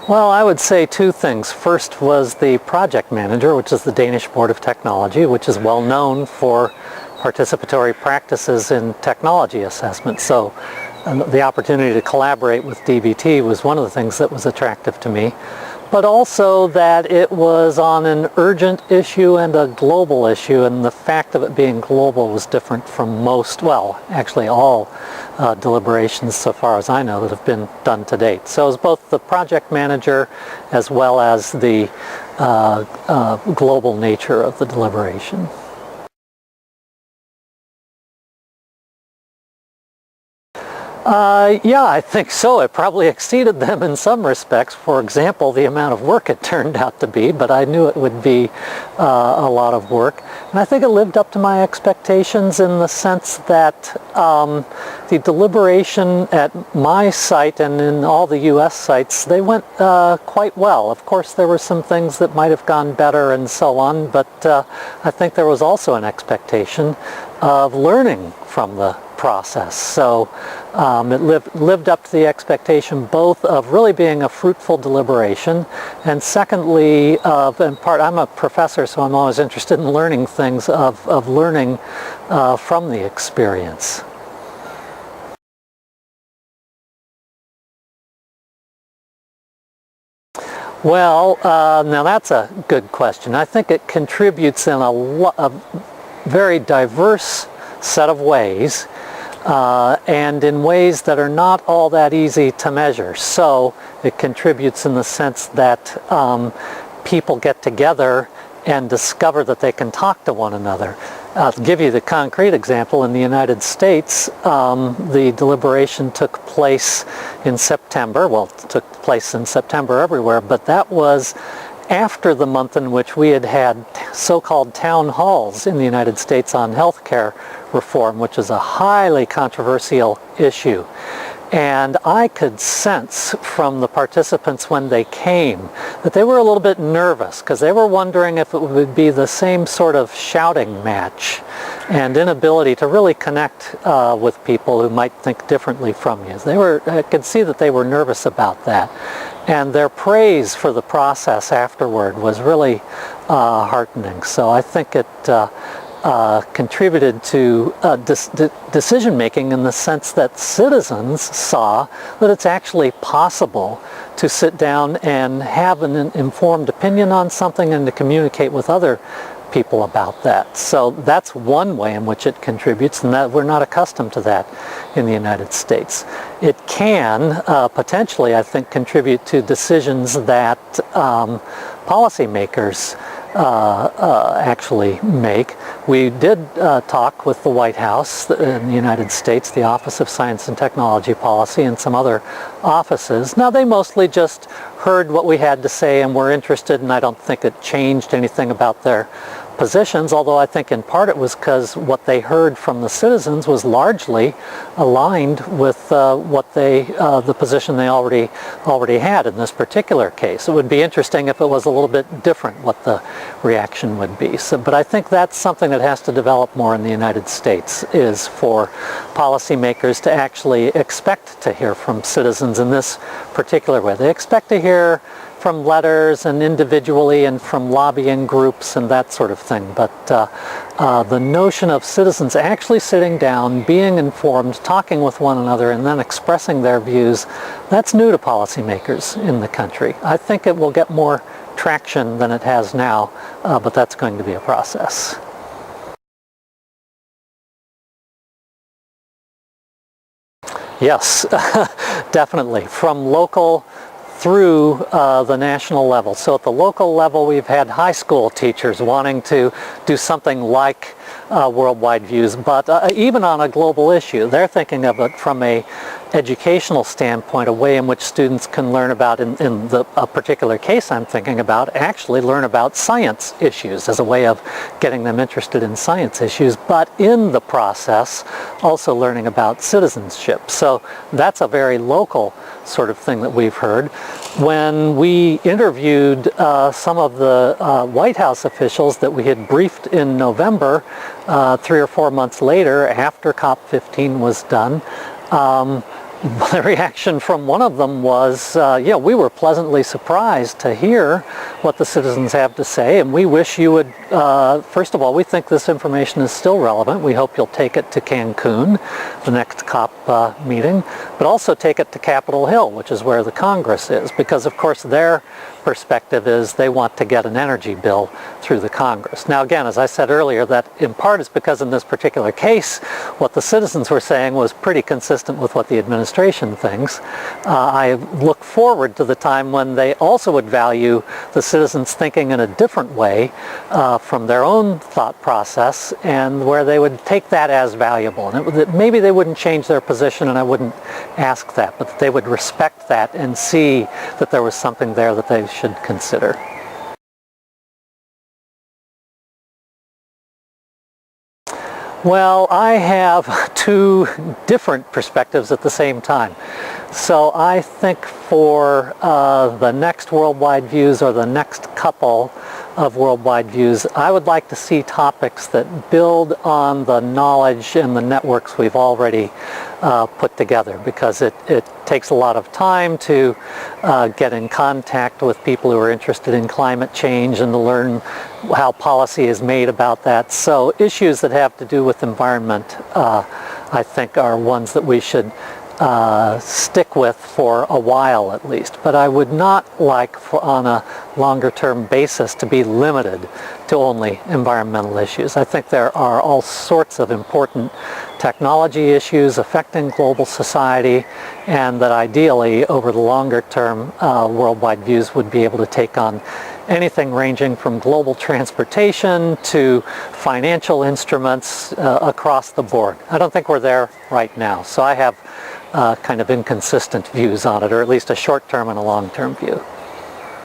Well, I would say two things. First was the project manager, which is the Danish Board of Technology, which is well known for participatory practices in technology assessment. So the opportunity to collaborate with DBT was one of the things that was attractive to me. But also that it was on an urgent issue and a global issue, and the fact of it being global was different from most, well, actually all deliberations so far as I know that have been done to date. So it was both the project manager as well as the global nature of the deliberation. Yeah, I think so. It probably exceeded them in some respects. For example, the amount of work it turned out to be, but I knew it would be a lot of work. And I think it lived up to my expectations in the sense that the deliberation at my site and in all the U.S. sites, they went quite well. Of course, there were some things that might have gone better and so on, but I think there was also an expectation of learning from the process. So it lived up to the expectation both of really being a fruitful deliberation, and secondly, in part, I'm a professor, so I'm always interested in learning things, of learning from the experience. Well, now that's a good question. I think it contributes in a very diverse set of ways, and in ways that are not all that easy to measure. So it contributes in the sense that people get together and discover that they can talk to one another. To give you the concrete example, in the United States, the deliberation took place in September. Well, it took place in September everywhere, but that was after the month in which we had had so-called town halls in the United States on healthcare reform, which is a highly controversial issue. And I could sense from the participants when they came that they were a little bit nervous because they were wondering if it would be the same sort of shouting match and inability to really connect with people who might think differently from you. I could see that they were nervous about that. And their praise for the process afterward was really heartening. So I think it contributed to decision-making in the sense that citizens saw that it's actually possible to sit down and have an informed opinion on something and to communicate with other people about that. So that's one way in which it contributes, and that we're not accustomed to that in the United States. It can potentially, I think, contribute to decisions that policymakers actually make. We did talk with the White House in the United States, the Office of Science and Technology Policy, and some other offices. Now, they mostly just heard what we had to say and were interested, and I don't think it changed anything about their positions, although I think in part it was because what they heard from the citizens was largely aligned with the position they already had in this particular case. It would be interesting if it was a little bit different what the reaction would be. So, but I think that's something that has to develop more in the United States, is for policymakers to actually expect to hear from citizens in this particular way. They expect to hear from letters and individually and from lobbying groups and that sort of thing. But the notion of citizens actually sitting down, being informed, talking with one another, and then expressing their views, that's new to policymakers in the country. I think it will get more traction than it has now, but that's going to be a process. Yes, definitely. From local through the national level. So at the local level, we've had high school teachers wanting to do something like Worldwide Views, but even on a global issue, they're thinking of it from a educational standpoint, a way in which students can learn about, in a particular case I'm thinking about, actually learn about science issues as a way of getting them interested in science issues, but in the process also learning about citizenship. So that's a very local sort of thing that we've heard. When we interviewed some of the White House officials that we had briefed in November, 3 or 4 months later, after COP15 was done, the reaction from one of them was, yeah, we were pleasantly surprised to hear what the citizens have to say, and we wish you would, first of all, we think this information is still relevant. We hope you'll take it to Cancun, the next COP meeting, but also take it to Capitol Hill, which is where the Congress is, because of course their perspective is they want to get an energy bill through the Congress. Now again, as I said earlier, that in part is because in this particular case, what the citizens were saying was pretty consistent with what the administration thinks. I look forward to the time when they also would value the citizens thinking in a different way from their own thought process, and where they would take that as valuable. And maybe they wouldn't change their position, and I wouldn't ask that, but they would respect that and see that there was something there that they should consider. Well, I have two different perspectives at the same time. So I think for the next Worldwide Views, or the next couple of Worldwide Views, I would like to see topics that build on the knowledge and the networks we've already put together, because it takes a lot of time to get in contact with people who are interested in climate change and to learn how policy is made about that. So issues that have to do with environment, I think, are ones that we should stick with for a while at least. But I would not like, on a longer term basis, to be limited to only environmental issues. I think there are all sorts of important technology issues affecting global society, and that ideally over the longer term Worldwide Views would be able to take on anything ranging from global transportation to financial instruments across the board. I don't think we're there right now, so I have kind of inconsistent views on it, or at least a short-term and a long-term view.